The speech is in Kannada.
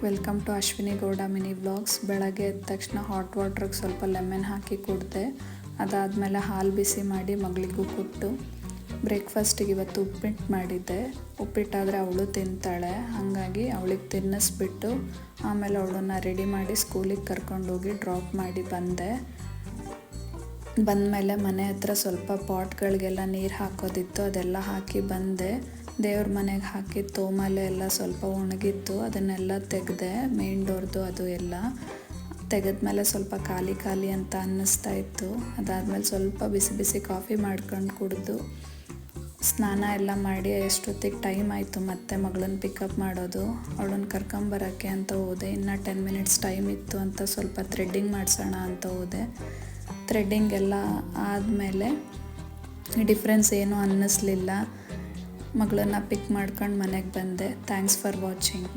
Welcome to Ashwini Gowda mini vlogs. ಬೆಳಗ್ಗೆ ಎದ್ದ ತಕ್ಷಣ ಹಾಟ್ ವಾಟ್ರಿಗೆ ಸ್ವಲ್ಪ ಲೆಮನ್ ಹಾಕಿ ಕುಡಿದೆ. ಅದಾದಮೇಲೆ ಹಾಲು ಬಿಸಿ ಮಾಡಿ ಮಗಳಿಗೂ ಕೊಟ್ಟು ಬ್ರೇಕ್ಫಾಸ್ಟಿಗೆ ಇವತ್ತು ಉಪ್ಪಿಟ್ಟು ಮಾಡಿದ್ದೆ. ಉಪ್ಪಿಟ್ಟಾದರೆ ಅವಳು ತಿಂತಾಳೆ, ಹಾಗಾಗಿ ಅವಳಿಗೆ ತಿನ್ನಿಸ್ಬಿಟ್ಟು ಆಮೇಲೆ ಅವಳನ್ನು ರೆಡಿ ಮಾಡಿ ಸ್ಕೂಲಿಗೆ ಕರ್ಕೊಂಡೋಗಿ ಡ್ರಾಪ್ ಮಾಡಿ ಬಂದಮೇಲೆ ಮನೆ ಹತ್ರ ಸ್ವಲ್ಪ ಪಾಟ್ಗಳಿಗೆಲ್ಲ ನೀರು ಹಾಕೋದಿತ್ತು, ಅದೆಲ್ಲ ಹಾಕಿ ಬಂದೆ. ದೇವ್ರ ಮನೆಗೆ ಹಾಕಿ ತೋಮಲೆ ಎಲ್ಲ ಸ್ವಲ್ಪ ಒಣಗಿತ್ತು, ಅದನ್ನೆಲ್ಲ ತೆಗೆದೆ. ಮೇನ್ ಡೋರ್ದು ಅದು ಎಲ್ಲ ತೆಗೆದ್ಮೇಲೆ ಸ್ವಲ್ಪ ಖಾಲಿ ಖಾಲಿ ಅಂತ ಅನ್ನಿಸ್ತಾ ಇತ್ತು. ಅದಾದಮೇಲೆ ಸ್ವಲ್ಪ ಬಿಸಿ ಬಿಸಿ ಕಾಫಿ ಮಾಡ್ಕೊಂಡು ಕುಡಿದು ಸ್ನಾನ ಎಲ್ಲ ಮಾಡಿ ಎಷ್ಟೊತ್ತಿಗೆ ಟೈಮ್ ಆಯಿತು ಮತ್ತೆ ಮಗಳನ್ನ ಪಿಕಪ್ ಮಾಡೋದು. ಅವಳನ್ನ ಕರ್ಕೊಂಬರೋಕ್ಕೆ ಅಂತ ಹೋದೆ. ಇನ್ನು 10 ಮಿನಿಟ್ಸ್ ಟೈಮ್ ಇತ್ತು ಅಂತ ಸ್ವಲ್ಪ ಥ್ರೆಡ್ಡಿಂಗ್ ಮಾಡಿಸೋಣ ಅಂತ ಹೋದೆ. ಥ್ರೆಡ್ಡಿಂಗ್ ಎಲ್ಲ ಆದಮೇಲೆ ಡಿಫ್ರೆನ್ಸ್ ಏನೂ ಅನ್ನಿಸ್ಲಿಲ್ಲ. ಮಗಳನ್ನ ಪಿಕ್ ಮಾಡ್ಕೊಂಡು ಮನೆಗೆ ಬಂದೆ. Thanks for watching.